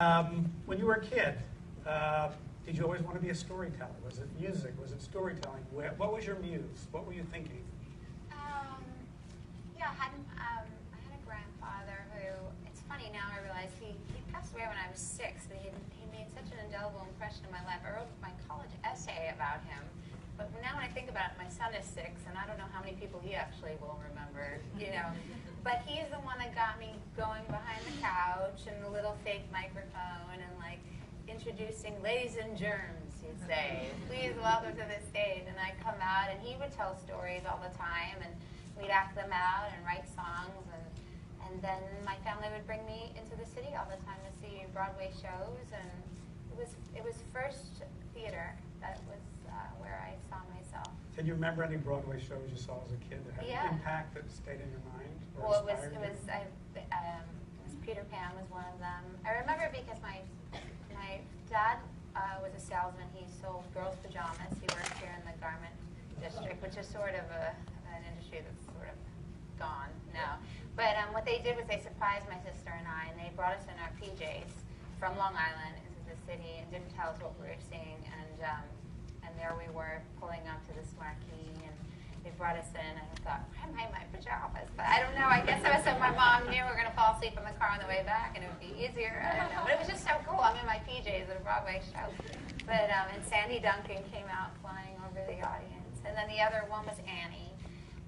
When you were a kid, did you always want to be a storyteller? Was it music? Was it storytelling? What was your muse? What were you thinking? Yeah, I had a grandfather who, it's funny now I realize he passed away when I was 6, but he made such an indelible impression in my life. I wrote my college essay about him, but now when I think about it, my son is 6, and I don't know how many people he actually will remember, you know. But he's the one that got me going behind the couch and the little fake microphone and like introducing ladies and germs, he'd say, please welcome to the stage. And I'd come out and he would tell stories all the time and we'd act them out and write songs. And then my family would bring me into the city all the time to see Broadway shows. And it was first theater that was where I saw myself. Can you remember any Broadway shows you saw as a kid that had an impact that stayed in your mind? Well, it was Peter Pan was one of them. I remember because my dad was a salesman. He sold girls' pajamas. He worked here in the garment district, which is sort of an industry that's sort of gone now. But what they did was they surprised my sister and I, and they brought us in our PJs from Long Island into the city and didn't tell us what we were seeing. And there we were pulling up to this marquee, and they brought us in, and I thought, why am I in my pajamas? But I don't know. I guess it was so my mom knew we were going to fall asleep in the car on the way back, and it would be easier. I don't know. But it was just so cool. I'm in my PJs at a Broadway show. But and Sandy Duncan came out flying over the audience. And then the other one was Annie.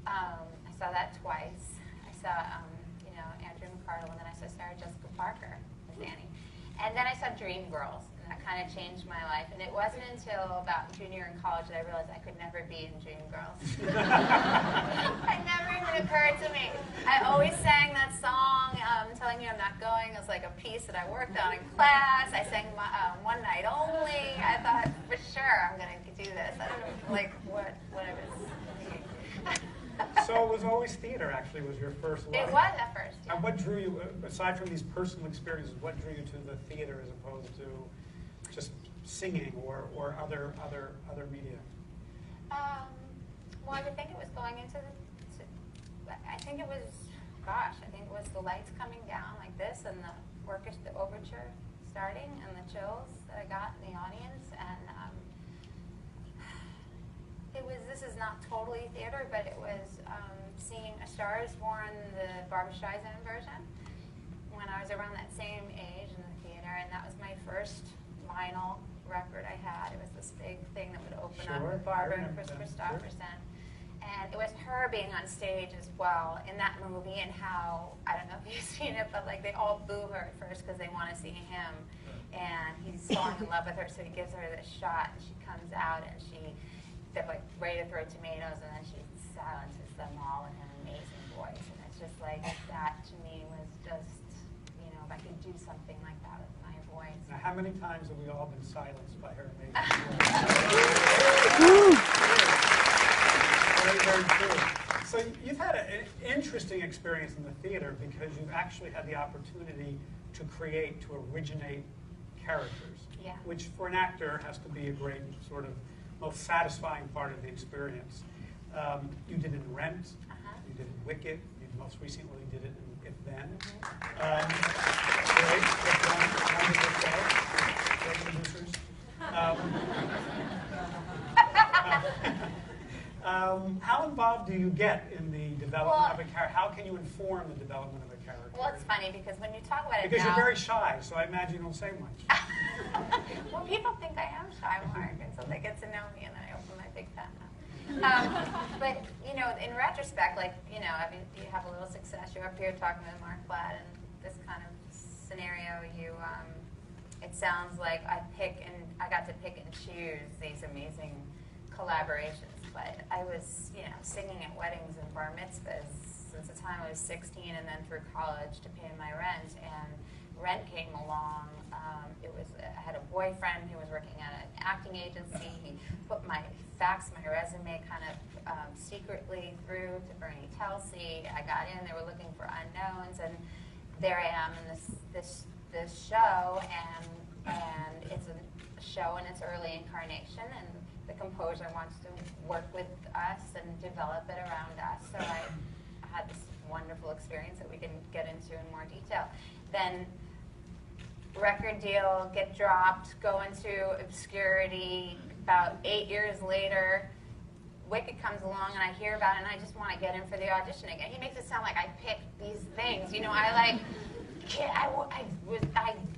I saw that twice. I saw, Andrew McCardle, and then I saw Sarah Jessica Parker as Annie. And then I saw Dreamgirls, and that kind of changed my life. And it wasn't until about junior in college that I realized I could never be in Dreamgirls. It never even occurred to me. I always sang that song, Telling You I'm Not Going. It was like a piece that I worked on in class. I sang One Night Only. I thought, for sure, I'm going to do this. I don't know, what I was thinking. So it was always theater, actually, was your first love. It was at first, yeah. And what drew you, aside from these personal experiences, what drew you to the theater as opposed to just singing or other media? Well, I would think it was going into I think it was the lights coming down like this and the overture starting and the chills that I got in the audience. And this is not totally theater, but it was seeing A Star is Born, the Barbra Streisand version, when I was around that same age in the theater, and that was my first vinyl record I had. It was this big thing that would open up with Barbara and Chris Christopherson. And it was her being on stage as well in that movie, and how, I don't know if you've seen it, but like they all boo her at first because they want to see him. And he's falling in love with her, so he gives her this shot, and she comes out, and they're like ready to throw tomatoes, and then she silences them all in an amazing voice. And it's just like, that to me was just, if I could do something like that with my voice. Now, how many times have we all been silenced by her amazing voice? Very, very true. So you've had an interesting experience in the theater because you've actually had the opportunity to originate characters, yeah. Which for an actor has to be a great sort of most satisfying part of the experience. You did it in Rent, you did it in Wicked, you most recently did it in If Then. Great, wonderful show, great producers. How involved do you get in the development of a character? How can you inform the development of a character? Well, it's funny because when you talk about it because now, you're very shy, so I imagine you don't say much. Well, people think I am shy, Mark, until they get to know me, and then I open my big fat mouth. But in retrospect, you have a little success. You're up here talking with Marc Platt, and this kind of scenario, it sounds like I got to pick and choose these amazing collaborations. But I was, singing at weddings and bar mitzvahs since the time I was 16, and then through college to pay my rent. And Rent came along. I had a boyfriend who was working at an acting agency. He faxed my resume kind of secretly through to Bernie Telsey. I got in. They were looking for unknowns, and there I am in this show, and it's a show in its early incarnation, and the composer wants to work with us and develop it around us. So I had this wonderful experience that we can get into in more detail. Then record deal, get dropped, go into obscurity. About 8 years later, Wicked comes along and I hear about it and I just want to get in for the auditioning. And he makes it sound like I picked these things. You know, I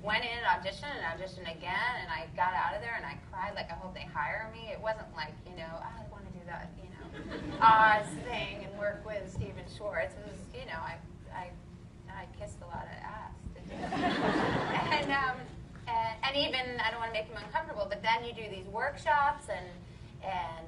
went in and auditioned again, and I got out of there and I cried like I hope they hire me. It wasn't like, you know, I want to do that, you know, Oz thing and work with Stephen Schwartz. It was, you know, I kissed a lot of ass. And even, I don't want to make them uncomfortable, but then you do these workshops, and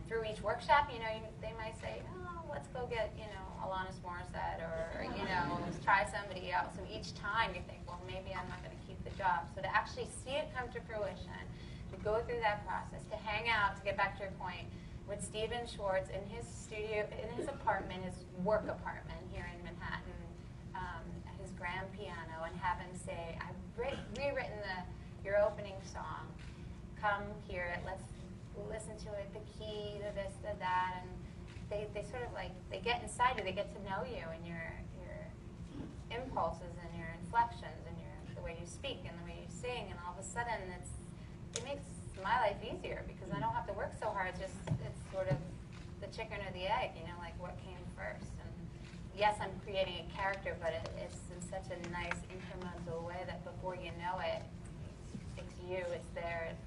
through each workshop, you know, they might say, oh, let's go get, you know, Alanis Morissette, or, you know, let's try somebody else. And each time you think, well, maybe I'm not going to keep the job. So to actually see it come to fruition, to go through that process, to hang out, to get back to your point, with Stephen Schwartz in his studio, in his apartment, his work apartment here in Manhattan, at his grand piano, and have him say, I've rewritten your opening song. Come hear it. Let's listen to it. The key, the this, the that, and they sort of like, they get inside you. They get to know you and your impulses and your inflections and the way you speak and the way you sing. And all of a sudden, it makes my life easier because I don't have to work so hard. It's sort of the chicken or the egg, you know, like what came first. And yes, I'm creating a character, but it's in such a nice incremental way that before you know it, it's you, it's there, it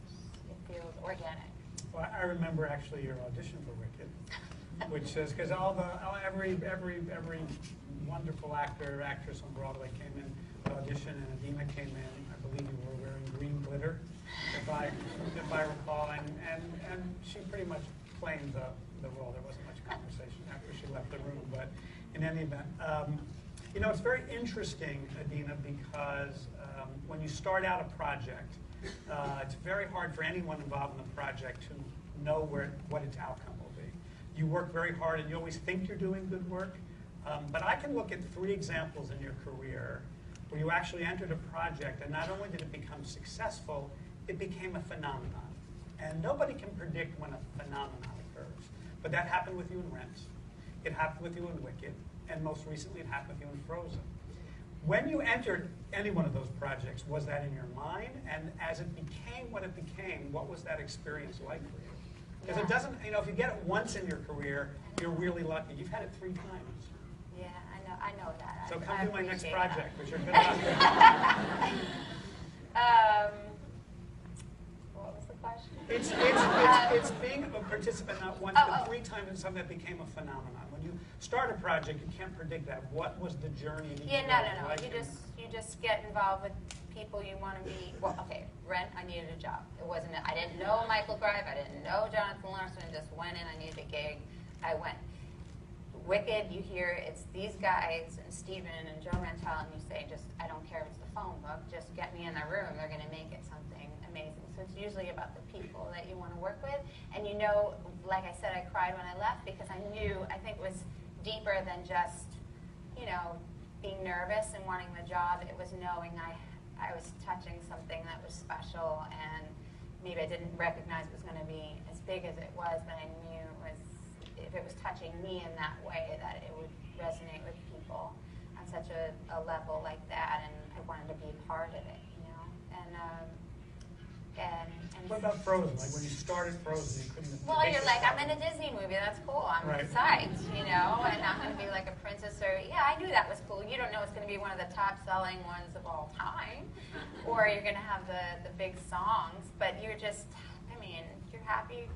feels organic. Well, I remember actually your audition for Wicked, which is because every wonderful actor, actress on Broadway came in to audition, and Idina came in. I believe you were wearing green glitter, if I recall, and she pretty much claimed the role. There wasn't much conversation after she left the room, but in any event, you know, it's very interesting, Idina, because when you start out a project, it's very hard for anyone involved in the project to know what its outcome will be. You work very hard, and you always think you're doing good work. But I can look at 3 examples in your career where you actually entered a project, and not only did it become successful, it became a phenomenon. And nobody can predict when a phenomenon occurs. But that happened with you in Rent. It happened with you in Wicked. And most recently, it happened with you in Frozen. When you entered any one of those projects, was that in your mind? And as it became what it became, what was that experience like for you? Because it doesn't, you know, if you get it once in your career, you're really lucky. You've had it 3 times. Yeah, I know that. So come to my next project, which you're good luck. What was the question? It's being a participant not once, but 3 times in something that became a phenomenon. When you start a project, you can't predict that. What was the journey? Yeah, no. Like you just get involved with people you want to be. Well, okay, Rent, I needed a job. It wasn't. I didn't know Michael Greif. I didn't know Jonathan Larson. I just went in. I needed a gig. I went. Wicked, you hear it's these guys and Stephen and Joe Mantel, and you say, just, I don't care if it's the phone book, just get me in the room. They're going to make it something amazing. So it's usually about the people that you want to work with. And you know, like I said, I cried when I left because I think it was deeper than just, you know, being nervous and wanting the job. It was knowing I was touching something that was special, and maybe I didn't recognize it was going to be as big as it was, but I knew it was, if it was touching me in that way, that it would resonate with people on such a level like that, and I wanted to be a part of it, you know. And what about Frozen? Like when you started Frozen, you couldn't. Well, you're like, I'm in a Disney movie. That's cool. I'm psyched, you know, and I'm going to be like a princess. Or yeah, I knew that was cool. You don't know it's going to be one of the top-selling ones of all time, or you're going to have the big songs. But you're just, I mean, you're happy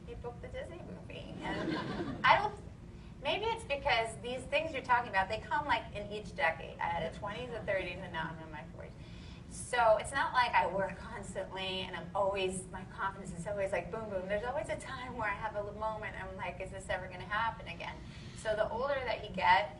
you booked the Disney movie, and I don't. Maybe it's because these things you're talking about, they come like in each decade. I had a 20s, a 30s, and now I'm in my 40s. So it's not like I work constantly and my confidence is always like boom, boom. There's always a time where I have a moment and I'm like, is this ever going to happen again? So the older that you get,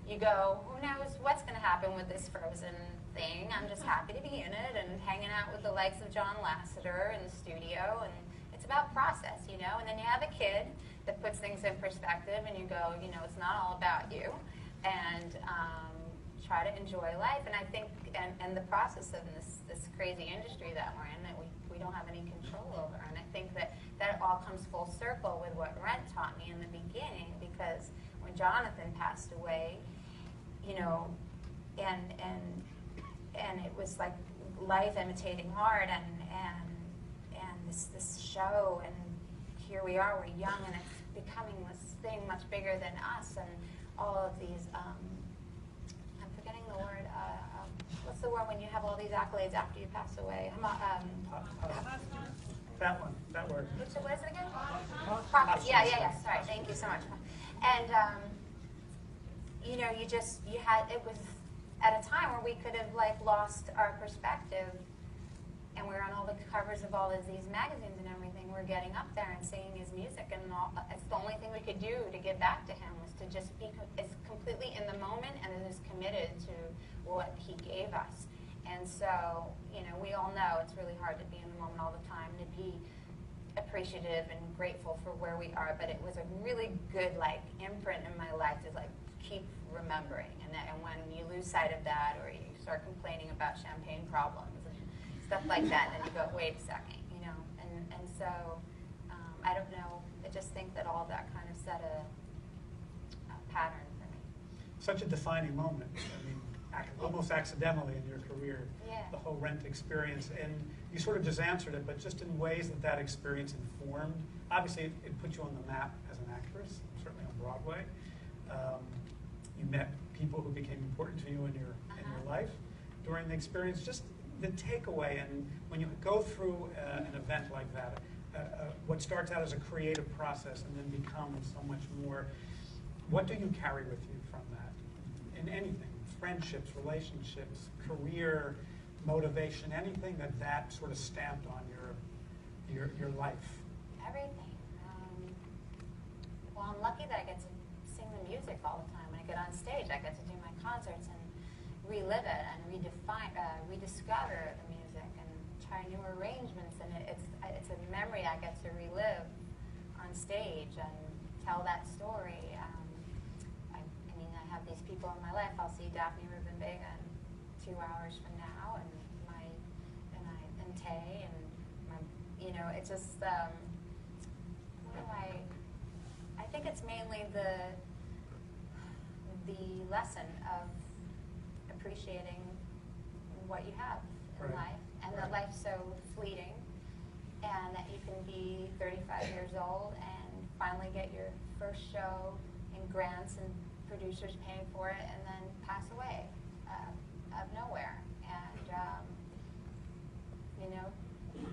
you go, who knows what's going to happen with this Frozen thing? I'm just happy to be in it and hanging out with the likes of John Lasseter in the studio. And it's about process, you know? And then you have a kid that puts things in perspective and you go, you know, it's not all about you. And try to enjoy life, and I think, and the process of this crazy industry that we're in that we don't have any control over, and I think that all comes full circle with what Rent taught me in the beginning, because when Jonathan passed away, you know, and it was like life imitating art and this show, and here we are, we're young, and it's becoming this thing much bigger than us, and all of these, I'm forgetting the word, what's the word when you have all these accolades after you pass away? That one, that word. What is it again? Yeah, sorry, thank you so much. And, you had, it was at a time where we could have like lost our perspective, and we were on all the covers of all of these magazines and everything. We're getting up there and singing his music, and it's the only thing we could do to give back to him was to just be as completely in the moment and as committed to what he gave us. And so, we all know it's really hard to be in the moment all the time, to be appreciative and grateful for where we are, but it was a really good imprint in my life to keep remembering, and when you lose sight of that, or you start complaining about champagne problems and stuff like that, and then you go, wait a second, and so I don't know, I just think that all that kind of set a pattern for me. Such a defining moment. I mean, almost accidentally in your career, the whole Rent experience, and you sort of just answered it, but just in ways that experience informed. Obviously, it put you on the map as an actress, certainly on Broadway. You met people who became important to you in your life during the experience. Just the takeaway, and when you go through an event like that, what starts out as a creative process and then becomes so much more, what do you carry with you from that in anything? Friendships, relationships, career, motivation, anything that sort of stamped on your life? Everything. Well, I'm lucky that I get to sing the music all the time. When I get on stage, I get to do my concerts and relive it and rediscover the music and try new arrangements. And it's a memory I get to relive on stage and tell that story. I have these people in my life. I'll see Daphne Rubin-Vega in 2 hours from now, and Tay, and it's just I think it's mainly the lesson of appreciating what you have in life, and that life's so fleeting, and that you can be 35 years old and finally get your first show in grants and producers paying for it, and then pass away out of nowhere. And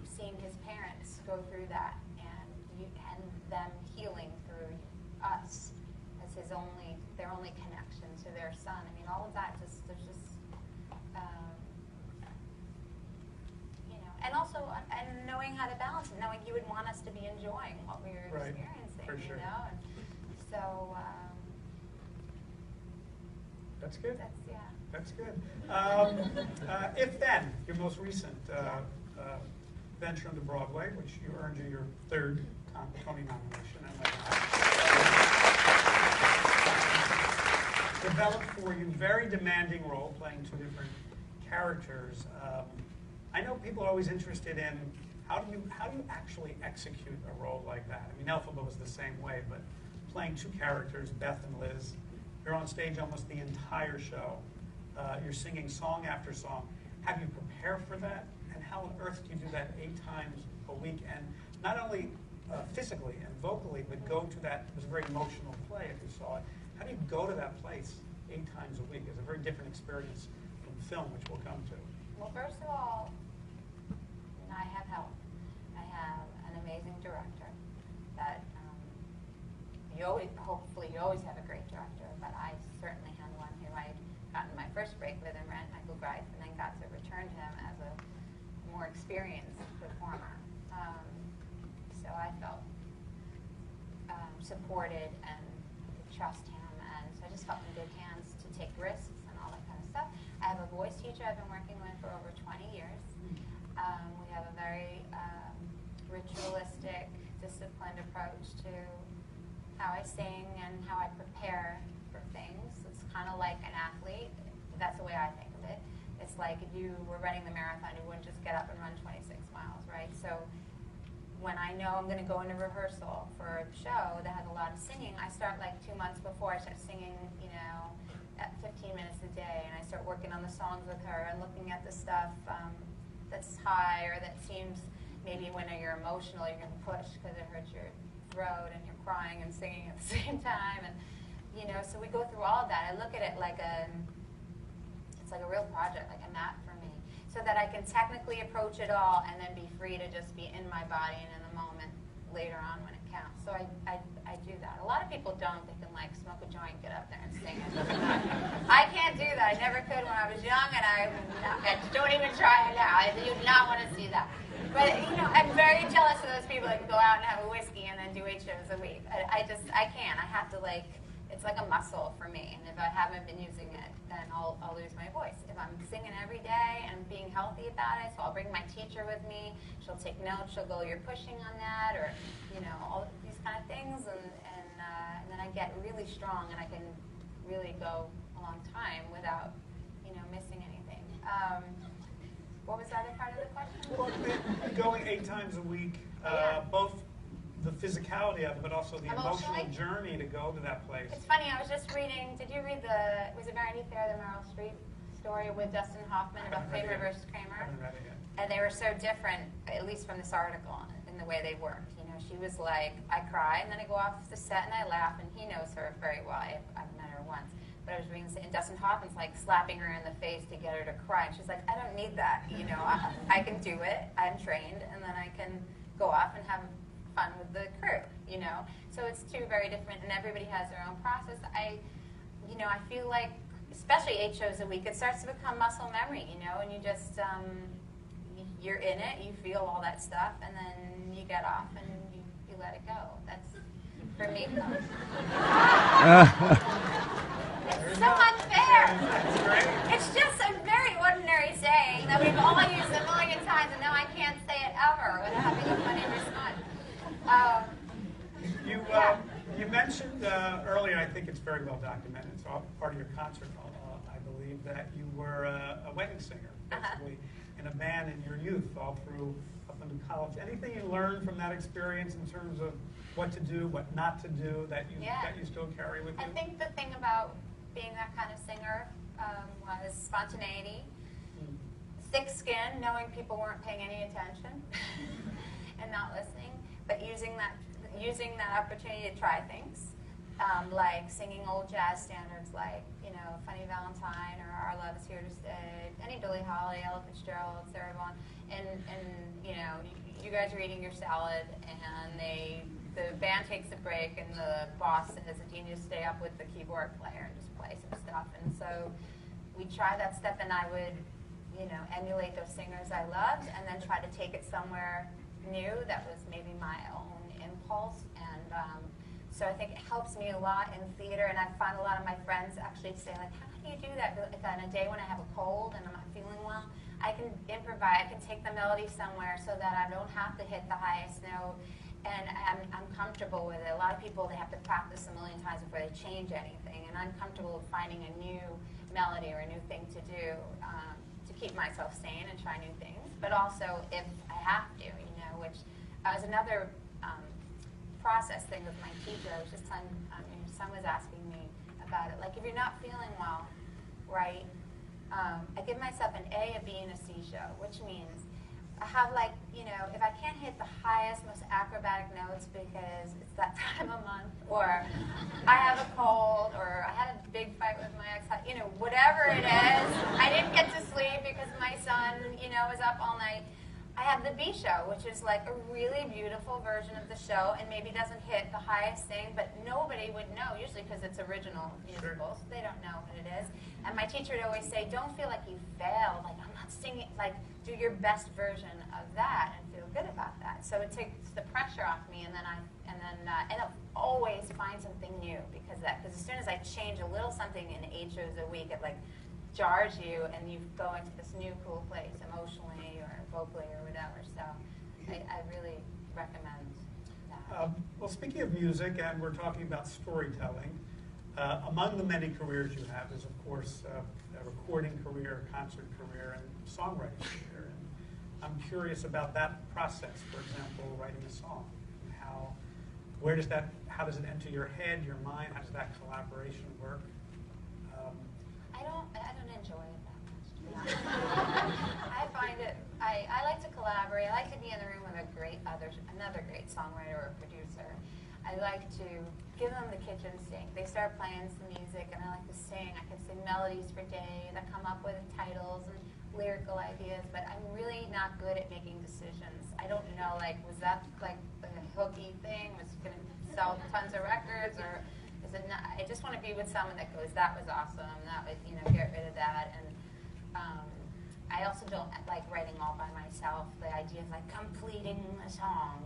seeing his parents go through that, and them healing through us as their only connection to their son. I mean, all of that and also and knowing how to balance it, knowing you would want us to be enjoying what we were experiencing, for sure. And so. That's good. That's good. If Then, your most recent venture into Broadway, which you earned you your third Tony nomination, developed for you very demanding role, playing two different characters. I know people are always interested in how do you actually execute a role like that. I mean, Elphaba was the same way, but playing two characters, Beth and Liz. You're on stage almost the entire show. You're singing song after song. Have you prepared for that? And how on earth do you do that 8 times a week? And not only physically and vocally, but go to that, it was a very emotional play if you saw it. How do you go to that place 8 times a week? It's a very different experience from film, which we'll come to. Well, first of all, I have help. I have an amazing director that hopefully you always have a great director, but I certainly had one who I'd gotten my first break with in Rent, Michael Greif, and then got to return to him as a more experienced performer. So I felt supported and could trust him, and so I just felt in good hands to take risks and all that kind of stuff. I have a voice teacher I've been working with for over 20 years. We have a very ritualistic, disciplined approach to how I sing and how I prepare for things. It's kind of like an athlete. That's the way I think of it. It's like if you were running the marathon, you wouldn't just get up and run 26 miles, right? So when I know I'm going to go into rehearsal for a show that has a lot of singing, I start like 2 months before. I start singing, at 15 minutes a day, and I start working on the songs with her and looking at the stuff that's high, or that seems maybe when you're emotional you're going to push because it hurts your throat and you're crying and singing at the same time, and so we go through all of that. I look at it like it's like a real project, like a map for me, so that I can technically approach it all and then be free to just be in my body and in the moment later on when it counts. So I do that. A lot of people don't. They can like smoke a joint, get up there and sing it. I can't do that. I never could when I was young, and I don't even try it now. I do not want to see that. But I'm very jealous of those people that can go out and have a whiskey and then do 8 shows a week. I can't. I have to it's like a muscle for me, and if I haven't been using it, then I'll lose my voice. If I'm singing every day and being healthy about it, so I'll bring my teacher with me. She'll take notes. She'll go, "You're pushing on that," or all these kind of things, and then I get really strong, and I can really go a long time without missing anything. What was the other part of the question? Well, going 8 times a week, both the physicality of it, but also the emotional journey to go to that place. It's funny, I was just reading, did you read was it Vanity Fair, the Meryl Streep story with Dustin Hoffman about Kramer versus Kramer? I haven't read it yet. And they were so different, at least from this article, in the way they worked. She was like, I cry, and then I go off the set and I laugh, and he knows her very well. I've met her once. But I was reading, and Dustin Hoffman's like slapping her in the face to get her to cry. And she's like, I don't need that. I can do it. I'm trained, and then I can go off and have fun with the crew. So it's 2 very different, and everybody has their own process. I feel like, especially 8 shows a week, it starts to become muscle memory. And you just you're in it. You feel all that stuff, and then you get off and you let it go. That's for me. It's so unfair. It's just a very ordinary saying that we've all used a million times, and now I can't say it ever without having a funny response. You mentioned earlier, I think it's very well documented, it's all part of your concert, I believe, that you were a wedding singer, basically, in a band in your youth, all through up into college. Anything you learned from that experience in terms of what to do, what not to do, that you still carry with you? I think the thing about being that kind of singer was spontaneity, thick skin, knowing people weren't paying any attention and not listening, but using that opportunity to try things, like singing old jazz standards like Funny Valentine or Our Love Is Here to Stay, any Billie Holiday, Ella Fitzgerald, Sarah Vaughan, and you guys are eating your salad, and the band takes a break, and the boss says that you need to stay up with the keyboard player and just play some stuff. And so we try that stuff, and I would, emulate those singers I loved, and then try to take it somewhere new that was maybe my own impulse. And so I think it helps me a lot in theater, and I find a lot of my friends actually say, like, how do you do that? Like on a day when I have a cold and I'm not feeling well, I can improvise, I can take the melody somewhere so that I don't have to hit the highest note. And I'm comfortable with it. A lot of people, they have to practice a million times before they change anything. And I'm comfortable with finding a new melody or a new thing to do to keep myself sane and try new things. But also if I have to, which was another process thing with my teacher. I was just telling, your son was asking me about it. Like if you're not feeling well, right, I give myself an A, a B, and a C show, which means I have if I can't hit the highest, most acrobatic notes because it's that time of month, or I have a cold, or I had a big fight with my ex, whatever it is, I didn't get to sleep because my son, was up all night. I have the B show, which is like a really beautiful version of the show, and maybe doesn't hit the highest thing, but nobody would know, usually because it's original musicals. They don't know what it is. And my teacher would always say, don't feel like you failed, like I'm not singing, like do your best version of that and feel good about that. So it takes the pressure off me, and then I end up always find something new because as soon as I change a little something in 8 shows a week, it like jars you, and you go into this new cool place emotionally or vocally or whatever. So I really recommend that. Well, speaking of music, and we're talking about storytelling, among the many careers you have is, of course, a recording career, a concert career, and songwriting career. And I'm curious about that process. For example, writing a song. How does it enter your head, your mind? How does that collaboration work? I don't enjoy it that much. I find it I like to collaborate. I like to be in the room with another great songwriter or producer. I like to give them the kitchen sink. They start playing some music, and I like to sing. I can sing melodies for days. I come up with titles and lyrical ideas, but I'm really not good at making decisions. I don't know, like, was that like the hooky thing? Was it going to sell tons of records, or is it not? I just want to be with someone that goes, that was awesome. That was, get rid of that. And I also don't like writing all by myself. The idea of like completing a song,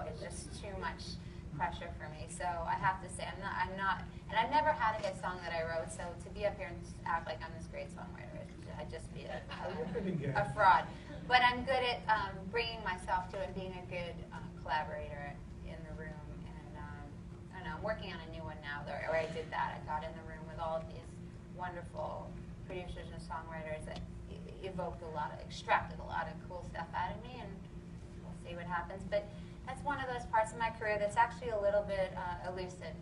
it's just too much pressure for me. So I have to say, I'm not, and I've never had a hit song that I wrote. So to be up here and act like I'm this great songwriter, I'd just be a fraud. But I'm good at bringing myself to it, and being a good collaborator in the room. And I don't know, I'm working on a new one now, where I did that. I got in the room with all of these wonderful producers and songwriters that extracted a lot of cool stuff out of me, and we'll see what happens. But that's one of those parts of my career that's actually a little bit elusive.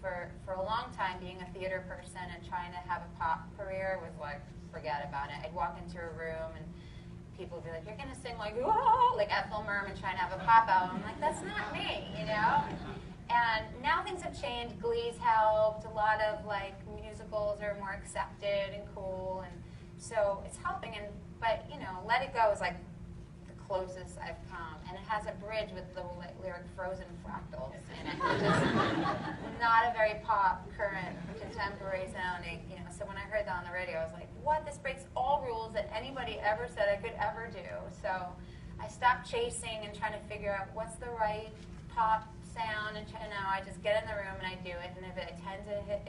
For a long time, being a theater person and trying to have a pop career was like, forget about it. I'd walk into a room and people would be like, you're going to sing like, whoa, like Ethel Merman trying to have a pop album. I'm like, that's not me, And now things have changed. Glee's helped. A lot of like musicals are more accepted and cool, and so it's helping. But Let It Go is like the closest I've come, and it has a bridge with the lyric "Frozen Fractals" in it, which is not a very pop, current, contemporary sounding. So when I heard that on the radio, I was like, "What? This breaks all rules that anybody ever said I could ever do." So I stopped chasing and trying to figure out what's the right pop sound, and I just get in the room and I do it. And if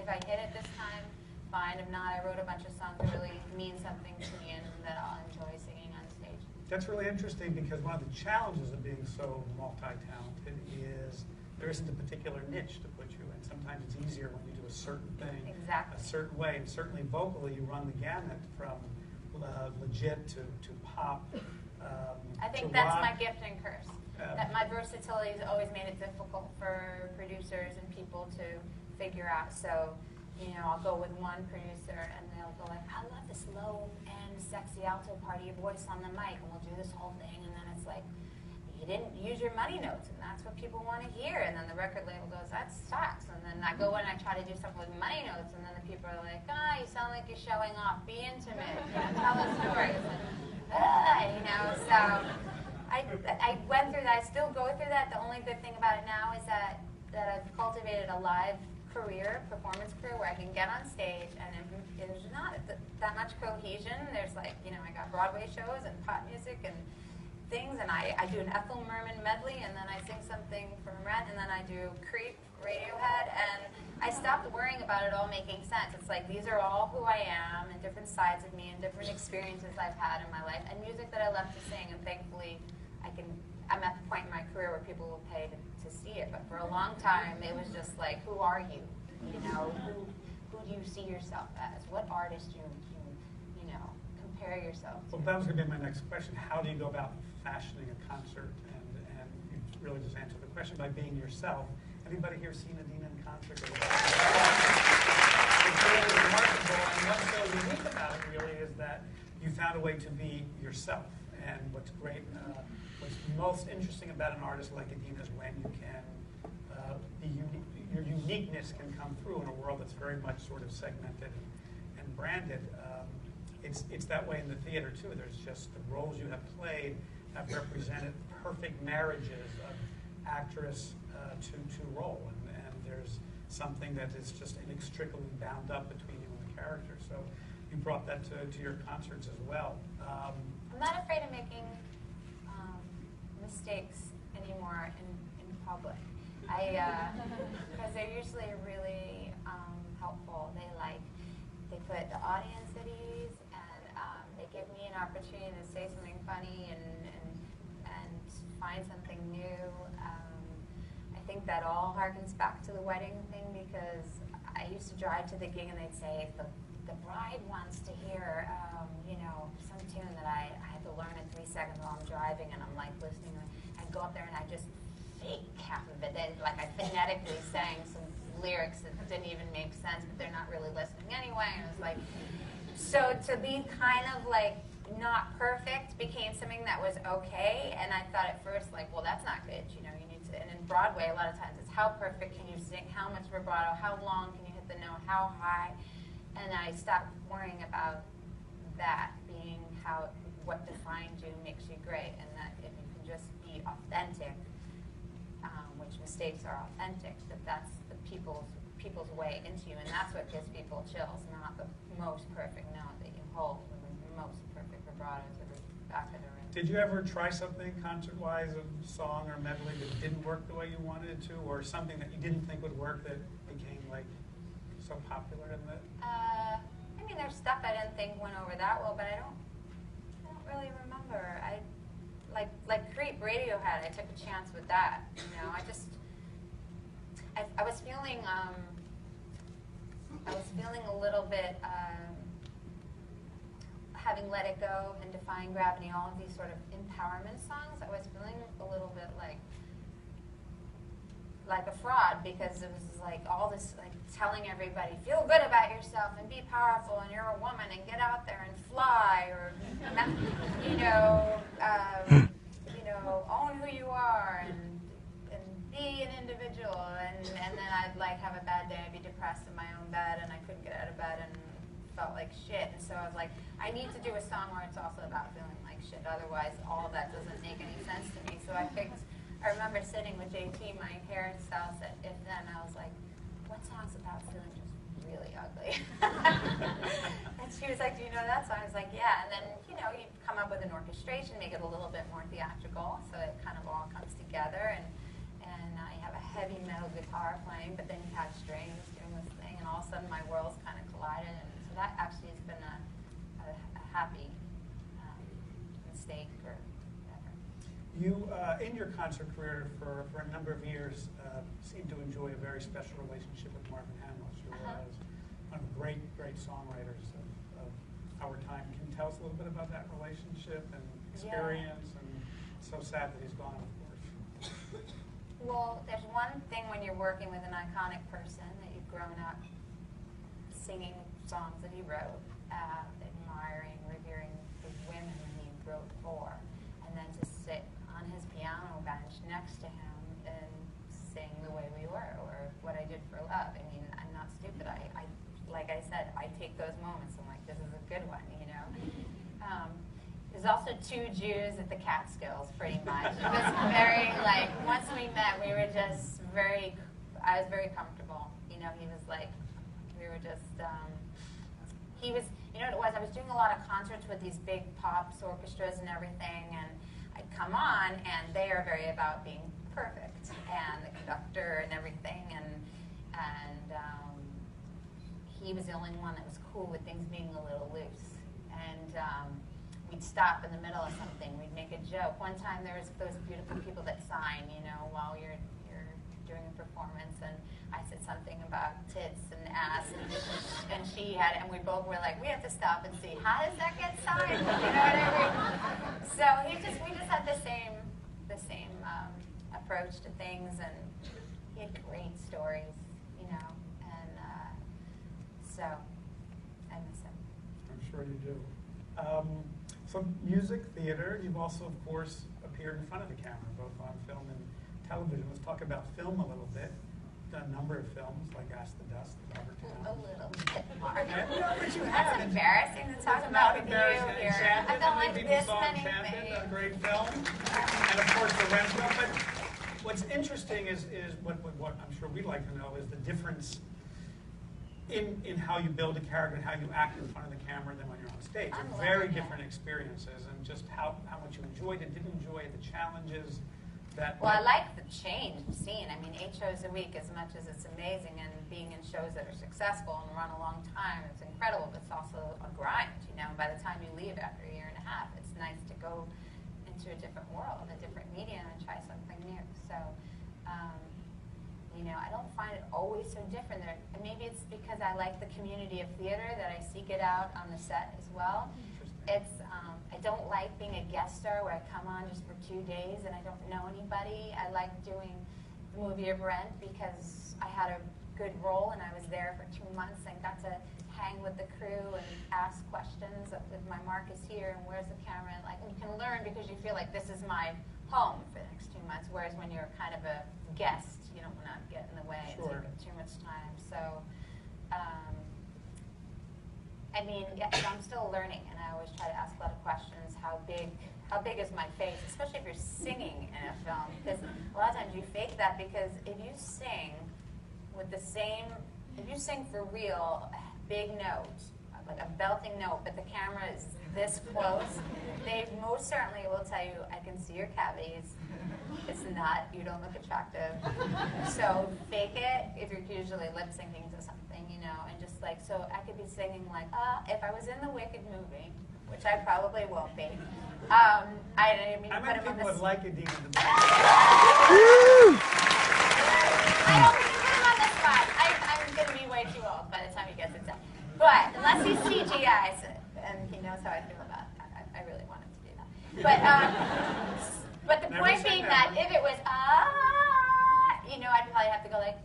I hit it this time, fine. If not, I wrote a bunch of songs that really mean something to me and that I'll enjoy singing on stage. That's really interesting, because one of the challenges of being so multi-talented is there isn't a particular niche to put you in. Sometimes it's easier when you do a certain thing a certain way, and certainly vocally you run the gamut from legit to pop. I think that's my gift and curse. That my versatility has always made it difficult for producers and people to figure out. So, I'll go with one producer and they'll go like, I love this low-end, sexy alto part of your voice on the mic, and we'll do this whole thing. And then it's like, you didn't use your money notes, and that's what people want to hear. And then the record label goes, that sucks. And then I go in and I try to do something with money notes, and then the people are like, you sound like you're showing off. Be intimate. Tell a story. It's like, so I went through that. I still go through that. The only good thing about it now is that I've cultivated a live career, performance career, where I can get on stage, and there's not that much cohesion. There's like, I got Broadway shows and pop music and things, and I do an Ethel Merman medley, and then I sing something from Rent, and then I do Creep, Radiohead, and I stopped worrying about it all making sense. It's like, these are all who I am, and different sides of me, and different experiences I've had in my life, and music that I love to sing, and thankfully I'm at the point in my career where people will pay to see it. But for a long time, it was just like, who are you? Who do you see yourself as? What artist do you compare yourself to? Well, that was going to be my next question. How do you go about fashioning a concert? And you really just answered the question by being yourself. Anybody here seen Idina in concert? It's really remarkable, and what's so unique about it really is that you found a way to be yourself. And what's great, what's most interesting about an artist like Idina is when you can your uniqueness can come through in a world that's very much sort of segmented and branded. It's that way in the theater too. There's just the roles you have played have represented perfect marriages of actress to role, and there's something that is just inextricably bound up between you and the character. So you brought that to your concerts as well. I'm not afraid of making mistakes anymore in public. Because they're usually really helpful. They put the audience at ease, and they give me an opportunity to say something funny and find something new. I think that all harkens back to the wedding thing, because I used to drive to the gig and they'd say, the bride wants to hear, some tune that I had to learn in 3 seconds while I'm driving, and I'm like listening. I'd go up there and I'd just fake half of it. Then, like, I phonetically sang some lyrics that didn't even make sense, but they're not really listening anyway. And it was like, so to be kind of like, not perfect became something that was okay, and I thought at first, like, well, that's not good, you know, you need to, and in Broadway, a lot of times it's how perfect can you sing, how much vibrato, how long can you hit the note, how high, and I stopped worrying about that being what defines you makes you great, and that if you can just be authentic, which mistakes are authentic, that's the people's way into you, and that's what gives people chills, not the most perfect note that you hold with the most perfect vibrato to the back of the room. Did you ever try something concert-wise, a song or medley that didn't work the way you wanted it to, or something that you didn't think would work that became like so popular in the? I mean, there's stuff I didn't think went over that well, but I don't really remember. Like Creep, Radiohead, I took a chance with that. You know, I was feeling a little bit, having Let It Go and Defying Gravity, all of these sort of empowerment songs, I was feeling a little bit like a fraud, because it was like all this like telling everybody, feel good about yourself and be powerful and you're a woman and get out there and fly, or own who you are and be an individual, and then I'd like have a bad day, I'd be depressed in my own bed and I couldn't get out of bed and felt like shit, and so I was like, I need to do a song where it's also about feeling like shit, otherwise all of that doesn't make any sense to me. So I remember sitting with JT, my hairstylist at If Then, I was like, what song's about feeling just really ugly? And she was like, do you know that song? I was like, yeah. And then, you come up with an orchestration, make it a little bit more theatrical, so it kind of all comes together. And you have a heavy metal guitar playing, but then you have strings doing this thing, and all of a sudden my worlds kind of collided. And so that actually has been a happy mistake or whatever. You, in your concert career for a number of years, seem to enjoy a very special relationship with Marvin Hamlisch, who was one of the great songwriters of our time. Can you tell us a little bit about that relationship and experience? And so sad that he's gone, of course. Well, there's one thing when you're working with an iconic person that you've grown up singing songs that he wrote, admiring, revering the women he wrote for, and then to sit on his piano bench next to him and sing The Way We Were, or What I Did for Love. I mean, I'm not stupid. I like I said, I take those moments. I'm like, this is a good one, you know. There's also two Jews at the Catskills, pretty much. It was very, like, once we met, we were just I was very comfortable. You know, he was like, we were just, he was, you know what it was? I was doing a lot of concerts with these big pops, orchestras and everything, and I'd come on, and they are very about being perfect, and the conductor and everything, and he was the only one that was cool with things being a little loose. And we'd stop in the middle of something, we'd make a joke. One time there was those beautiful people that sign, you know, while you're doing a performance, and I said something about tits and ass, and she had, and we both were like, we have to stop and see, how does that get signed? You know what I mean? So we just had the same approach to things, and he had great stories, you know, and so I miss him. I'm sure you do. So music, theater, you've also, of course, appeared in front of the camera, both on film and television. Let's talk about film a little bit. Done a number of films, like Ask the Dust, Robert Town. A little bit, Mark. No, but you That's have. embarrassing to talk about with you here. Enchanted, I don't like people this saw many Enchanted, things. a great film. And of course, the Rent film. But what's interesting is what I'm sure we'd like to know is the difference in how you build a character and how you act in front of the camera than when you're on stage. They're very different experiences, and just how much you enjoyed it, didn't enjoy it, the challenges that. Well, I like the change of scene. I mean, 8 shows a week, as much as it's amazing, and being in shows that are successful and run a long time, it's incredible, but it's also a grind, you know. By the time you leave after a year and a half, it's nice to go into a different world, a different medium, and try something new. So, you know, I don't find it always so different. Maybe it's because I like the community of theater that I seek it out on the set as well. It's I don't like being a guest star where I come on just for 2 days and I don't know anybody. I like doing the movie of Rent because I had a good role and I was there for 2 months and got to hang with the crew and ask questions of if my Marc is here and where's the camera, and like you can learn because you feel like this is my home for the next 2 months, whereas when you're kind of a guest, you don't want to get in the way and take up too much time. So, I mean, yeah, I'm still learning, and I always try to ask a lot of questions. How big is my face, especially if you're singing in a film, because a lot of times you fake that, because if you sing with the same, if you sing for real, big note, like a belting note, but the camera is this close, they most certainly will tell you, I can see your cavities. It's not, you don't look attractive. So fake it if you're usually lip syncing to something, you know, and just like, so I could be singing like, if I was in the Wicked movie, which I probably won't be. I didn't mean to put him on people the would like Idina the I don't mean to put him on the spot. I'm going to be way too old by the time he gets it done. But unless he CGI's it, and he knows how I feel about that, I really want him to do that. But the point being that if it was you know, I'd probably have to go like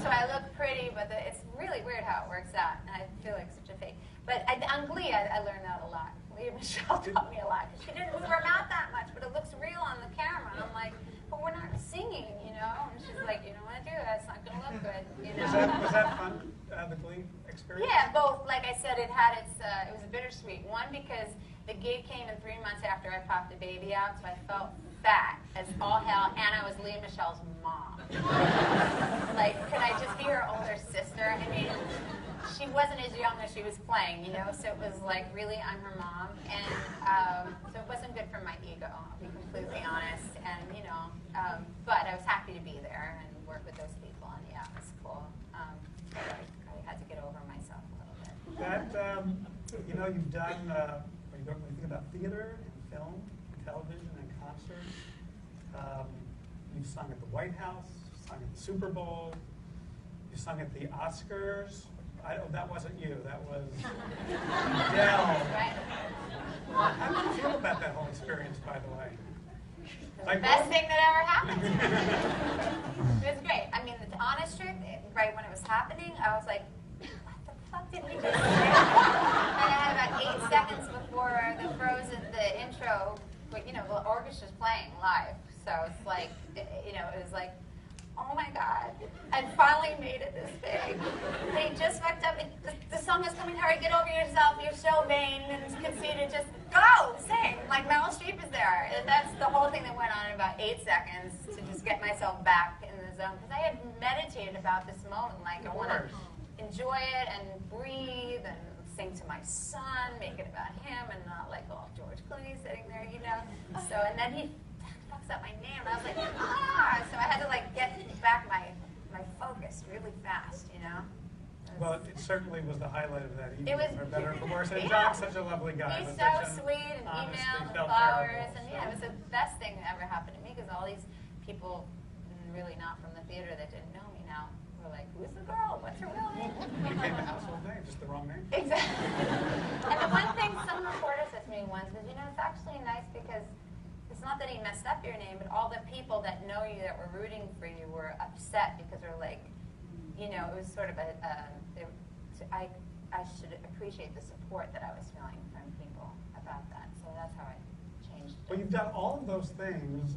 so I look pretty, but it's really weird how it works out, and I feel like such a fake. But on Glee, I learned that a lot. Michelle taught me a lot. She didn't move her mouth that much, but it looks real on the camera. And I'm like, but we're not singing, you know? And she's like, you don't want to do that. It's not going to look good, you know? Was that fun, the Glee experience? Yeah, both. Like I said, it was a bittersweet. One, because the gig came in 3 months after I popped the baby out, so I felt fat as all hell, and I was Leah Michelle's mom. Like, could I just be her older sister? I mean, she wasn't as young as she was playing, you know, so it was like, really, I'm her mom, and so it wasn't good for my ego, I'll be completely honest, and, you know, but I was happy to be there and work with those people, and yeah, it was cool. But I had to get over myself a little bit. That, you know, you've done, when you think about theater and film, and television and concerts, you've sung at the White House, sung at the Super Bowl, you sung at the Oscars. That wasn't you, that was Adele. Right. How did you feel about that whole experience, by the way? The best thing that ever happened to me. It was great. I mean, the honest truth, right when it was happening, I was like, what the fuck did we just do? And I had about 8 seconds before the intro, but you know, the orchestra's playing live. So it's like, you know, it was like, oh my God, I finally made it this big. They just fucked up. The song is coming, hurry, get over yourself. You're so vain and conceited. Just go, sing. Like Meryl Streep is there. And that's the whole thing that went on in about 8 seconds to just get myself back in the zone. Because I had meditated about this moment. Like, I want to enjoy it and breathe and sing to my son, make it about him and not like, oh, George Clooney sitting there, you know. So, and then he fucks up my name. And I was like, so I had to like get back my focus really fast, you know. Well, it certainly was the highlight of that evening, It was, for better or for worse. And yeah. John's such a lovely guy. He's but so such an sweet and honest, emailed he and felt flowers, terrible, and so. yeah, it was the best thing that ever happened to me because all these people, really not from the theater that didn't know me now, were like, who's the girl? What's her real name? You became a household name, just the wrong name. Exactly. And the one thing some reporter said to me once was, you know, it's actually nice because it's not that he messed up your name, but all the people that know you that were rooting for you were upset because they're like, you know, it was sort of I should appreciate the support that I was feeling from people about that. So that's how I changed it. Well, you've done all of those things.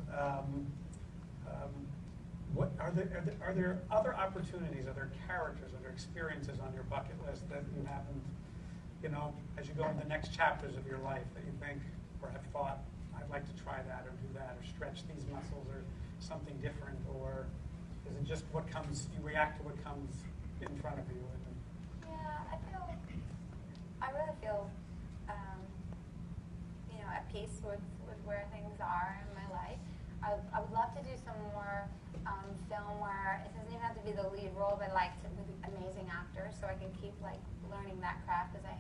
What are there other opportunities, are there characters, are there experiences on your bucket list that you haven't, you know, as you go into the next chapters of your life that you think or have thought, I'd like to try that or do that or stretch these muscles or something different, or is it just what comes, you react to what comes in front of you? Yeah, I really feel, you know, at peace with where things are in my life. I would love to do some more film where it doesn't even have to be the lead role, but like with amazing actors, so I can keep like learning that craft because I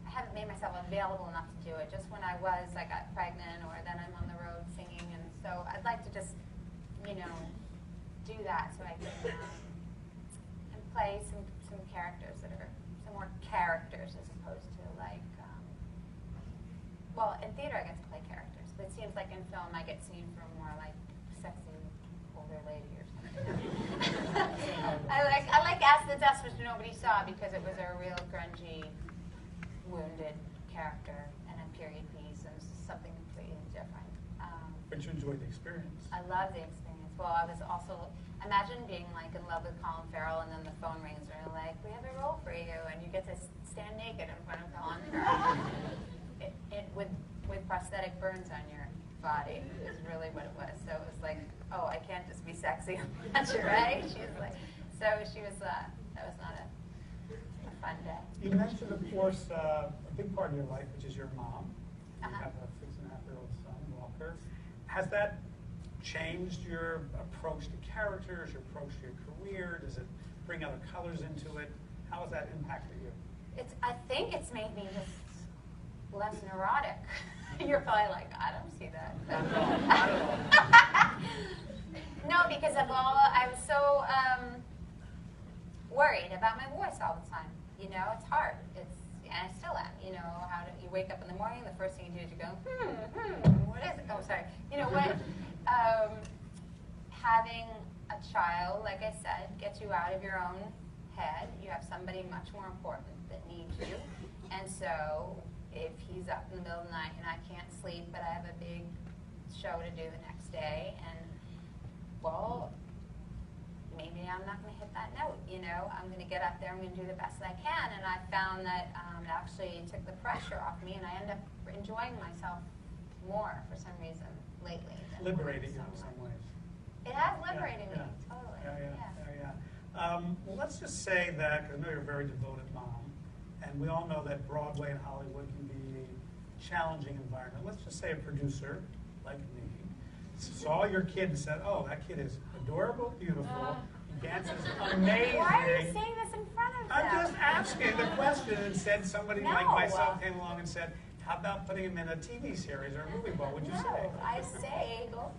haven't made myself available enough to do it. Just when I got pregnant, or then I'm on the road singing, and so I'd like to just, you know, do that so I can and play some characters that are some more characters as opposed to like, well, in theater I get to play characters, but it seems like in film I get seen for more like sexy older lady or something. I like Ask the Dust, which nobody saw because it was a real grungy, wounded character and a period piece and something completely different. But you enjoyed the experience. I love the experience. Well, I was also, imagine being like in love with Colin Farrell and then the phone rings and you're like, we have a role for you, and you get to stand naked in front of Colin Farrell. With prosthetic burns on your body is really what it was. So it was like, oh, I can't just be sexy on that, right? She was like, so she was, that was not a fun day. You mentioned, of course, a big part of your life, which is your mom. You have a 6.5-year-old son, Walker. Has that changed your approach to characters, your approach to your career? Does it bring other colors into it? How has that impacted you? I think it's made me just less neurotic. You're probably like, I don't see that. Not at all. No, because of all, I was so worried about my voice all the time. You know, it's hard. And I still am. You know, how do you wake up in the morning? The first thing you do is you go, what is it? Oh, sorry. You know what? Having a child, like I said, gets you out of your own head. You have somebody much more important that needs you, and so if he's up in the middle of the night and I can't sleep, but I have a big show to do the next day, and, well, maybe I'm not going to hit that note, you know. I'm going to get up there, I'm going to do the best that I can, and I found that it actually took the pressure off me, and I end up enjoying myself more for some reason lately. Liberating you in some ways. It has liberated me, totally. Well, let's just say that, because I know you're a very devoted mom, and we all know that Broadway and Hollywood can be a challenging environment. Let's just say a producer, like me, saw your kid and said, oh, that kid is adorable, beautiful, he dances amazing. Why are you saying this in front of them? I'm just asking the question, and said somebody like myself came along and said, how about putting him in a TV series or a movie? What would you say? No, I say go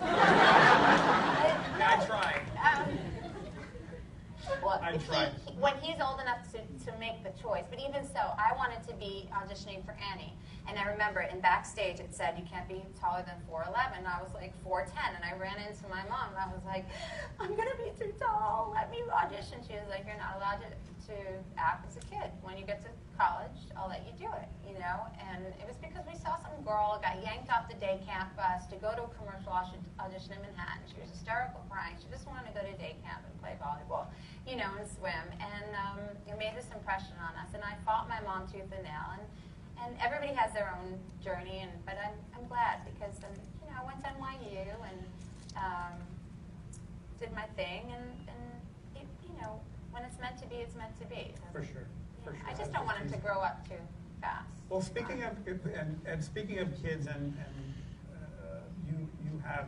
I tried. Well, I tried. When he's old enough to make the choice, but even so, I wanted to be auditioning for Annie. And I remember in backstage it said you can't be taller than 4'11". I was like 4'10", and I ran into my mom and I was like, I'm gonna be too tall, let me audition. She was like, you're not allowed to act as a kid. When you get to college, I'll let you do it, you know? And it was because we saw some girl got yanked off the day camp bus to go to a commercial audition in Manhattan. She was hysterical crying. She just wanted to go to day camp and play volleyball, you know, and swim. And it made this impression on us. And I fought my mom tooth and nail. And everybody has their own journey, but I'm glad because you know, I went to NYU and did my thing, and it, you know, when it's meant to be, it's meant to be. For sure. For sure. I just don't want him to grow up too fast. Well, speaking of speaking of kids, and you have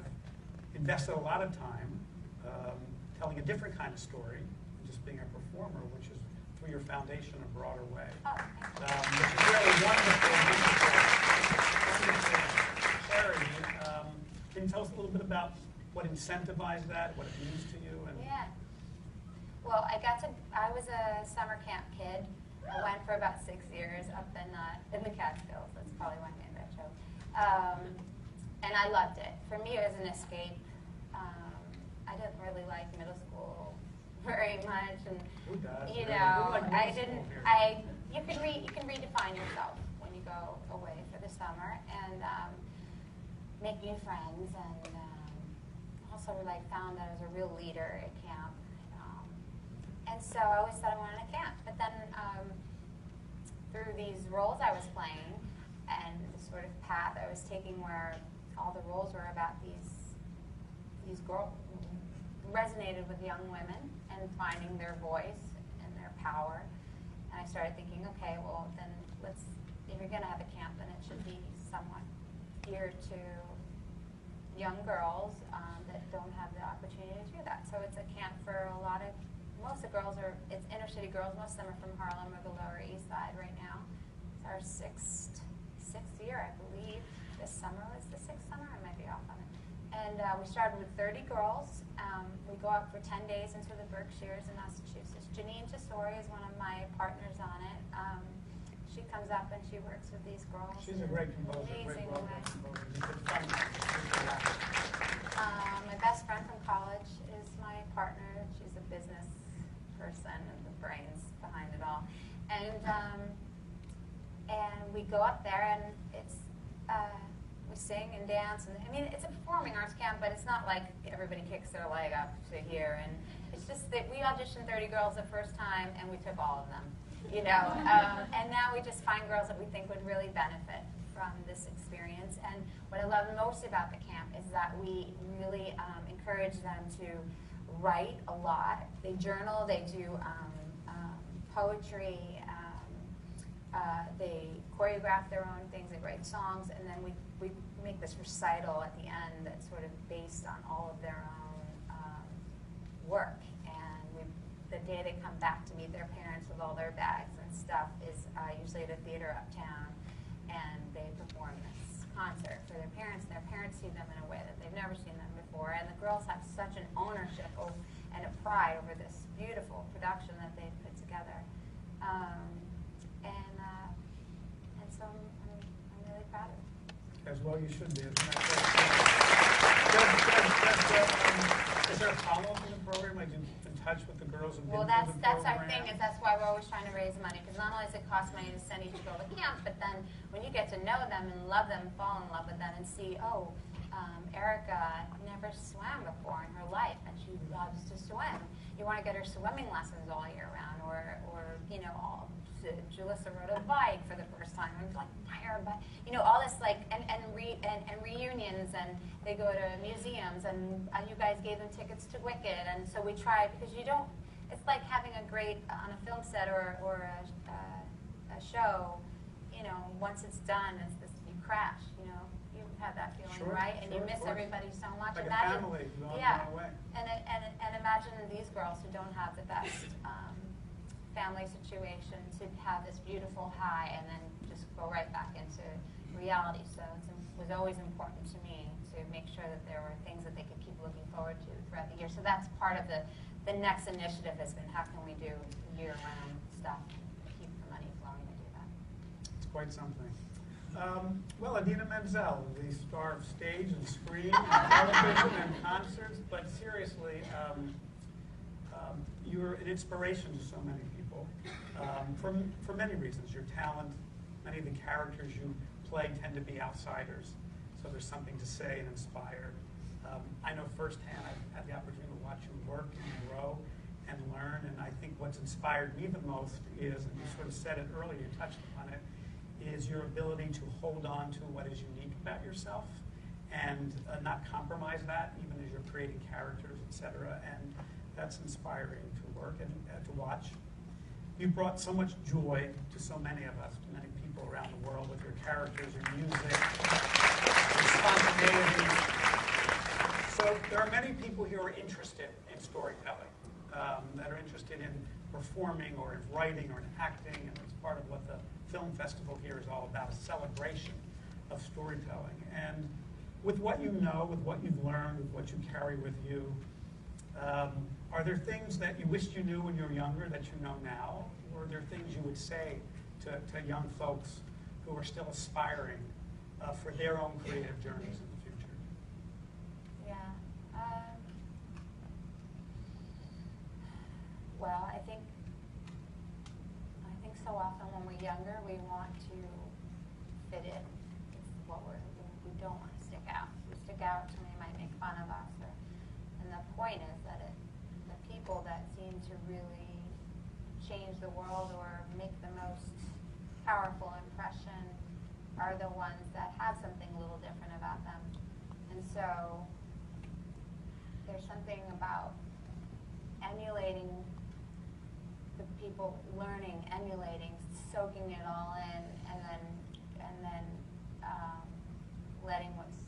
invested a lot of time telling a different kind of story, just being a performer, which is through your foundation, A Broader Way. Oh, Which is really wonderful charity. Can you tell us a little bit about what incentivized that, what it means to you? And yeah. Well, I was a summer camp kid. I went for about 6 years up in the Catskills. That's probably why I made that joke. And I loved it. For me, it was an escape. I didn't really like middle school very much, and who does? you know, like I didn't. You can redefine yourself when you go away for the summer and make new friends, and also like found that I was a real leader at camp. And so I always thought I wanted a camp. But then through these roles I was playing and the sort of path I was taking where all the roles were about these girls, resonated with young women and finding their voice and their power. And I started thinking, okay, well then if you're going to have a camp, then it should be somewhat geared to young girls that don't have the opportunity to do that. So it's a camp for most of the girls it's inner city girls. Most of them are from Harlem or the Lower East Side right now. It's our sixth year, I believe. This summer was the 6th summer. I might be off on it. And we started with 30 girls. We go out for 10 days into the Berkshires in Massachusetts. Janine Tesori is one of my partners on it. She comes up and she works with these girls. She's a great composer. Amazing great way. composer. My best friend from college is my partner And we go up there, and it's we sing and dance, and I mean it's a performing arts camp, but it's not like everybody kicks their leg up to here. And it's just that we auditioned 30 girls the first time, and we took all of them, you know. And now we just find girls that we think would really benefit from this experience. And what I love most about the camp is that we really encourage them to write a lot. They journal, they do poetry, they choreograph their own things, they write songs, and then we make this recital at the end that's sort of based on all of their own work. And the day they come back to meet their parents with all their bags and stuff is usually at a theater uptown, and they perform this concert for their parents, and their parents see them in a way that they've never seen them before. And the girls have such an ownership and a pride over this beautiful production that they've put together. And so I'm really proud of it. As well you should be. Is there a follow-up in the program? Like, do you keep in touch with the girls who've been Well, through the that's our program? thing, is that's why we're always trying to raise money, because not only does it cost money to send each girl to camp, but then when you get to know them and love them, fall in love with them, and see, Erica never swam before in her life, and she loves to swim. You want to get her swimming lessons all year round, or you know, Julissa rode a bike for the first time. I'm like tired, but you know, all this like and reunions, and they go to museums, and you guys gave them tickets to Wicked, and so we try, because you don't. It's like having a great on a film set or a show. You know, once it's done, it's this, you crash. You know, you have that feeling, Sure, right? And sure, you miss everybody so much. Like imagine, a family, you don't yeah, run away. and imagine these girls who don't have the best family situation to have this beautiful high and then just go right back into reality. So it was always important to me to make sure that there were things that they could keep looking forward to throughout the year. So that's part of the next initiative has been, how can we do year-round stuff and keep the money flowing to do that. It's quite something. Well, Idina Menzel, the star of stage and screen and television and concerts, but seriously, you're an inspiration to so many people for many reasons. Your talent, many of the characters you play tend to be outsiders, so there's something to say and inspire. I know firsthand, I've had the opportunity to watch you work and grow and learn, and I think what's inspired me the most is, and you sort of said it earlier, you touched upon it, is your ability to hold on to what is unique about yourself and not compromise that, even as you're creating characters, etc. And that's inspiring to work and to watch. You've brought so much joy to so many of us, to many people around the world, with your characters, your music, your spontaneity. So there are many people here who are interested in storytelling, that are interested in performing or in writing or in acting, and it's part of what the film festival here is all about, a celebration of storytelling. And with what you know, with what you've learned, with what you carry with you, are there things that you wished you knew when you were younger that you know now? Or are there things you would say to young folks who are still aspiring for their own creative journeys in the future? Yeah. Well, I think so often when we're younger, we want to fit in. It's what we don't want to stick out. If we stick out, somebody might make fun of us. And the point is that the people that seem to really change the world or make the most powerful impression are the ones that have something a little different about them. And so there's something about emulating the people, learning, emulating, soaking it all in, and then letting what's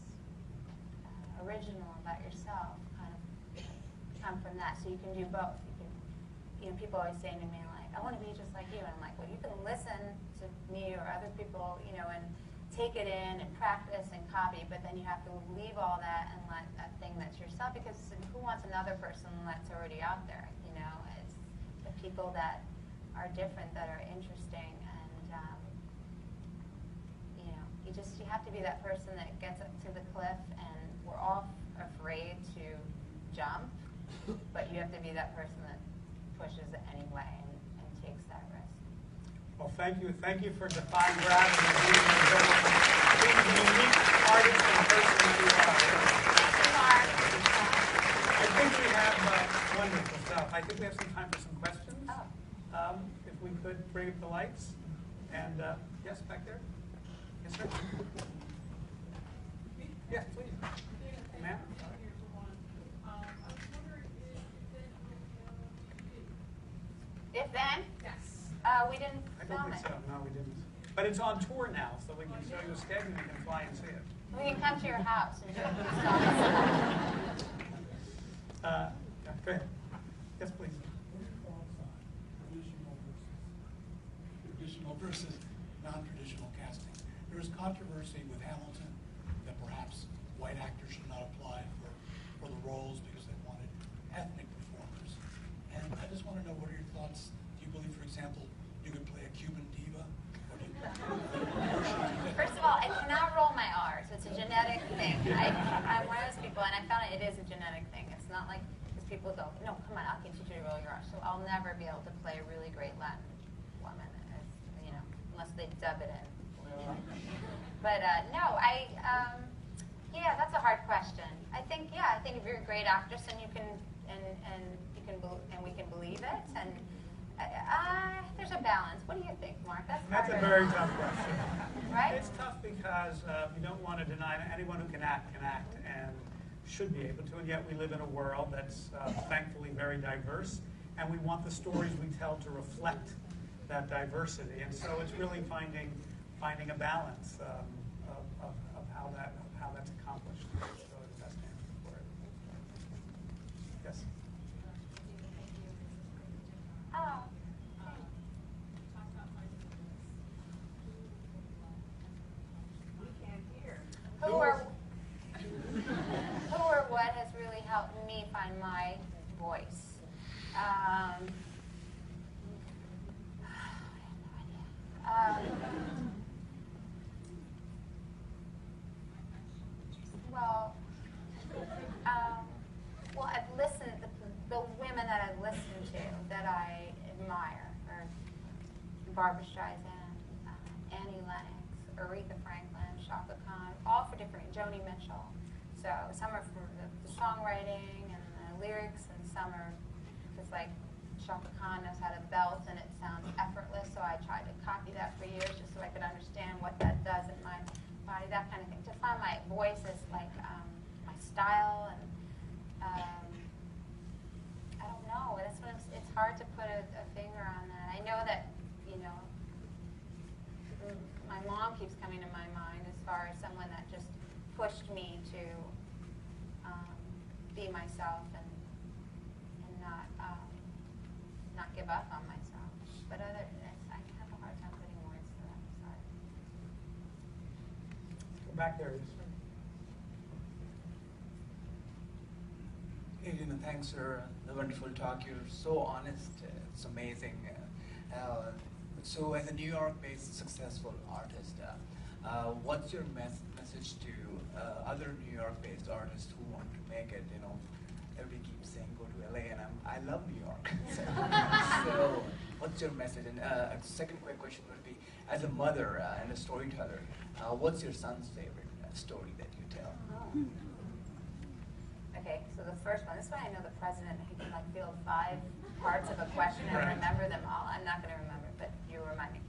original about yourself kind of come from that. So you can do both. You know, people always say to me like, "I want to be just like you," and I'm like, "Well, you can listen to me or other people, you know, and take it in and practice and copy, but then you have to leave all that and let that thing that's yourself, because who wants another person that's already out there? You know, it's the people that are different that are interesting, and you know, you have to be that person that gets up to the cliff, and we're all afraid to jump, but you have to be that person that pushes it anyway and takes that risk. Thank you. Thank you for defying gravity and being the unique artist and person that you are. I think we have wonderful stuff. I think we have some time for some questions. If we could bring up the lights. And yes, back there. Yes, sir. Yes, please. Ma'am. If then? Yes. We didn't film I don't think so. No, we didn't. But it's on tour now, so we can show you a schedule and you can fly and see it. We can come to your house and do it. Go ahead. Yes, please. Traditional versus non-traditional casting. There is controversy with Hamilton that perhaps white actors should not apply for the roles because they wanted ethnic performers. And I just want to know, what are your thoughts? Do you believe, for example, you could play a Cuban diva? Or do you, First of all, I cannot roll my R's. It's a genetic thing. I'm one of those people, and I found it is a genetic thing. It's not like, because people go, no, come on, I'll get you to roll your R's. So I'll never be able to play a really great Latin woman, unless they dub it in. But no, yeah, that's a hard question. I think if you're a great actress and you can, and we can believe it, and there's a balance. What do you think, Mark? That's a very tough question. Right? It's tough because you don't want to deny anyone who can act, and should be able to, and yet we live in a world that's thankfully very diverse, and we want the stories we tell to reflect that diversity, and so it's really finding a balance of how that's accomplished. It's really the best answer for it. Yes. Oh. We can't hear. Who or what has really helped me find my voice? Well, I've listened, the women that I've listened to that I admire are Barbra Streisand, Annie Lennox, Aretha Franklin, Chaka Khan, all for different, Joni Mitchell. So some are for the songwriting and the lyrics, and some are just like Chaka Khan knows how to belt and it sounds effortless, so I tried to copy that for years just so I could understand what that does in my body, that kind of thing. To find my voice is like my style, and I don't know. That's what it's hard to put a finger on that. I know that, my mom keeps coming to my mind as far as someone that just pushed me to be myself and not give up on myself. But I have a hard time putting words to that. Sorry. Go back there. Hey, Idina, thanks for the wonderful talk. You're so honest. It's amazing. So as a New York-based successful artist, what's your message to other New York-based artists who want to make it? Everybody keeps saying go to LA, and I love New York. So what's your message? And a second quick question would be, as a mother and a storyteller, what's your son's favorite story that you tell? Okay, so the first one, this one I know the president, he can field 5 parts of a question and remember them all. I'm not going to remember, but you remind me.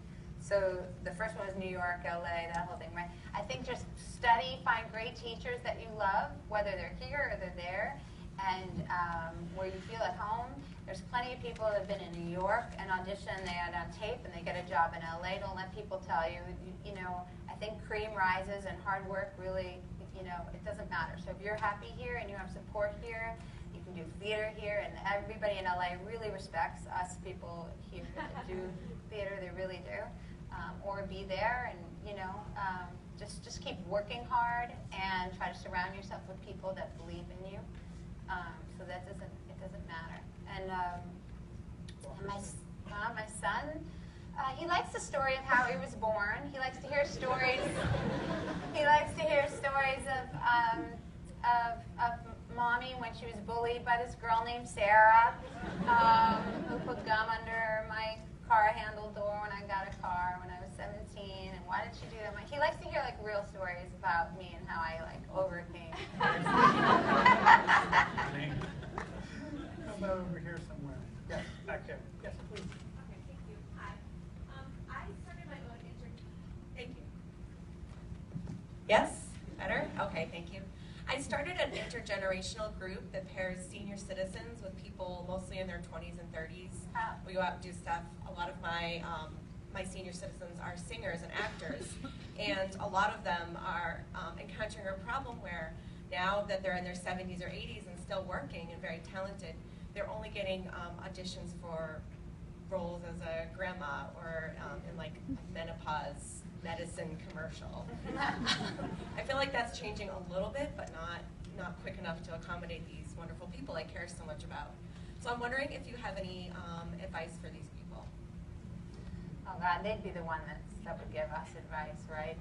So the first one was New York, LA, that whole thing, right? I think just study, find great teachers that you love, whether they're here or they're there, and where you feel at home. There's plenty of people that have been in New York and audition, they are on tape, and they get a job in LA. Don't let people tell you. I think cream rises and hard work really, it doesn't matter. So if you're happy here and you have support here, you can do theater here, and everybody in LA really respects us people here that do theater, they really do. Or be there and, just keep working hard and try to surround yourself with people that believe in you. So it doesn't matter. And my son, he likes the story of how he was born. He likes to hear stories. He likes to hear stories of mommy when she was bullied by this girl named Sarah, who put gum under my car handle door when I got a car when I was 17, and why did she do that? He likes to hear like real stories about me and how I like overcame. How about over here somewhere? Yes, back there. Yes, please. Okay, thank you. Hi. I started my own Thank you. Yes? Better? Okay, thank you. I started an intergenerational group that pairs senior citizens with people mostly in their 20s and 30s. We go out and do stuff. A lot of my my senior citizens are singers and actors, and a lot of them are encountering a problem where now that they're in their 70s or 80s and still working and very talented, they're only getting auditions for roles as a grandma or in like a menopause medicine commercial. I feel like that's changing a little bit, but not quick enough to accommodate these wonderful people I care so much about. So I'm wondering if you have any advice for these people. Oh God, they'd be the one that would give us advice, right?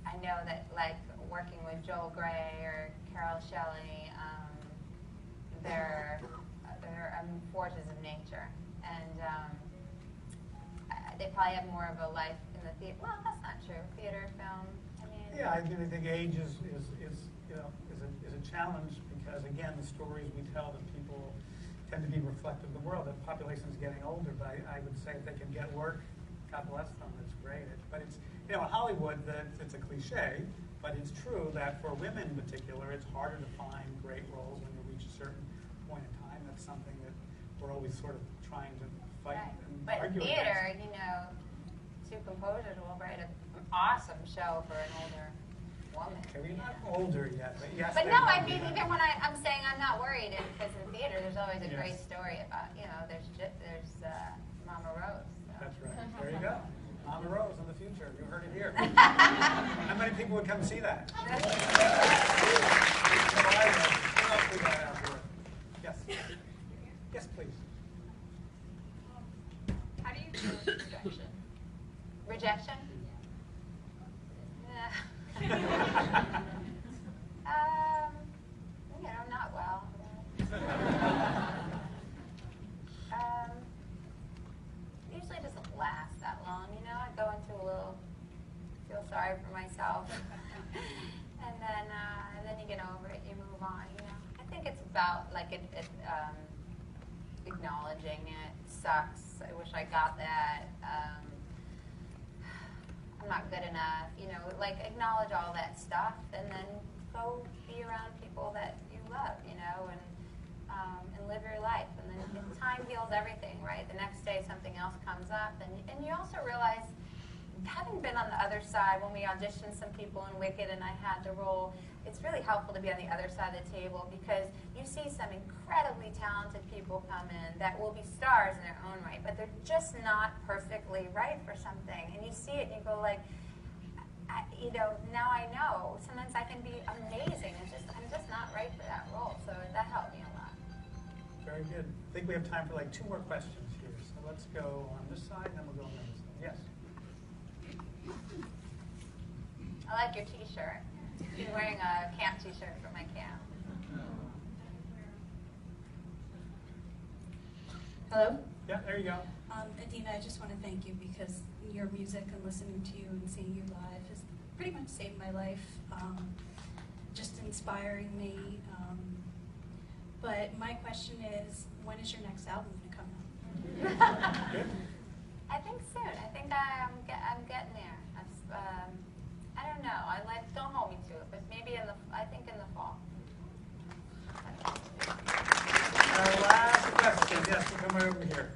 I know that like working with Joel Gray or Carol Shelley, they're forces of nature, and they probably have more of a life in the theater. Well, that's not true. Theater, film. I mean. Yeah, I think age is a challenge because again, the stories we tell that people tend to be reflective of the world. The population is getting older, but I would say if they can get work, God bless them. It's great. But it's in Hollywood it's a cliche, but it's true that for women in particular, it's harder to find great roles when you reach a certain point in time. That's something that we're always sort of trying to fight and but argue theater, against. Two composers will write an awesome show for an older woman. Okay, we're not older yet, but yes. But they no, will I be. mean, even when I'm saying I'm not worried, because in theater there's always a Yes. great story about, there's Mama Rose. So. That's right. There you go. Mama Rose in the future. You heard it here. How many people would come see that? Yes. Yes, please. How do you deal with rejection? Rejection? Not well. Usually it doesn't last that long, I go into a little, feel sorry for myself. and then you get over it, you move on, I think it's about like acknowledging it sucks. I wish I got that. I'm not good enough, like acknowledge all that stuff and then go be around people that you love, and live your life. And then time heals everything, right? The next day something else comes up. And you also realize, having been on the other side when we auditioned some people in Wicked and I had the role, it's really helpful to be on the other side of the table because you see some incredibly talented people come in that will be stars in their own right, but they're just not perfectly right for something. And you see it and you go like, now I know. Sometimes I can be amazing. I'm just not right for that role. So that helped me a lot. Very good. I think we have time for like 2 more questions here. So let's go on this side, and then we'll go on the other side. Yes. I like your T-shirt. You're wearing a camp T-shirt for my camp. Hello? Yeah, there you go. Idina, I just want to thank you because your music and listening to you and seeing you live has pretty much saved my life, just inspiring me. But my question is, when is your next album going to come out? Good. I think soon. I think I'm getting there. I don't know. Don't hold me to it, but maybe I think in the fall. Our last question. Yes, come right over here.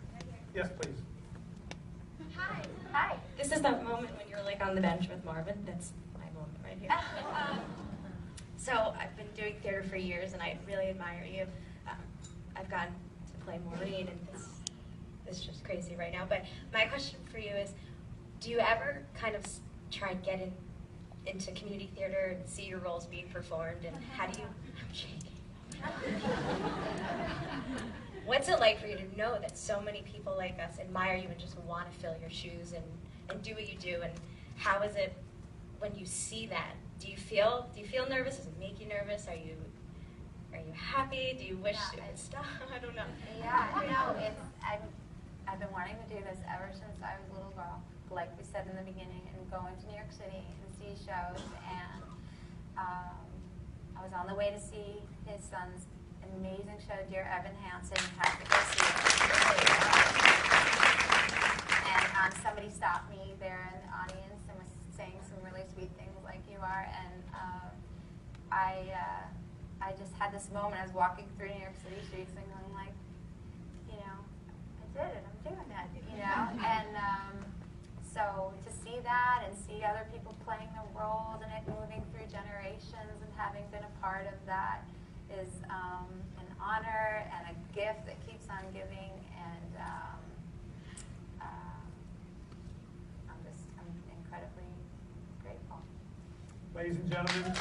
Yes, please. Hi. Hi. This is that moment when you're like on the bench with Marvin. That's my moment right here. So I've been doing theater for years, and I really admire you. I've gotten to play Maureen, and this is just crazy right now. But my question for you is, do you ever kind of try and get into community theater and see your roles being performed, and how do you? I'm shaking. What's it like for you to know that so many people like us admire you and just want to fill your shoes and do what you do? And how is it when you see that? Do you feel nervous? Does it make you nervous? Are you happy? Do you wish it would stop? I don't know. Yeah, no, I I've been wanting to do this ever since I was a little girl, like we said in the beginning, and go into New York City and see shows. And I was on the way to see his son's amazing show, Dear Evan Hansen. You have to go see it. And somebody stopped me there in the audience and was saying some really sweet things like you are. And I just had this moment. I was walking through New York City streets and going like, you know, I did it. I'm doing it. You know, and so to see that and see other people playing the roles and it moving through generations and having been a part of that is an honor and a gift that keeps on giving. And I'm incredibly grateful. Ladies and gentlemen,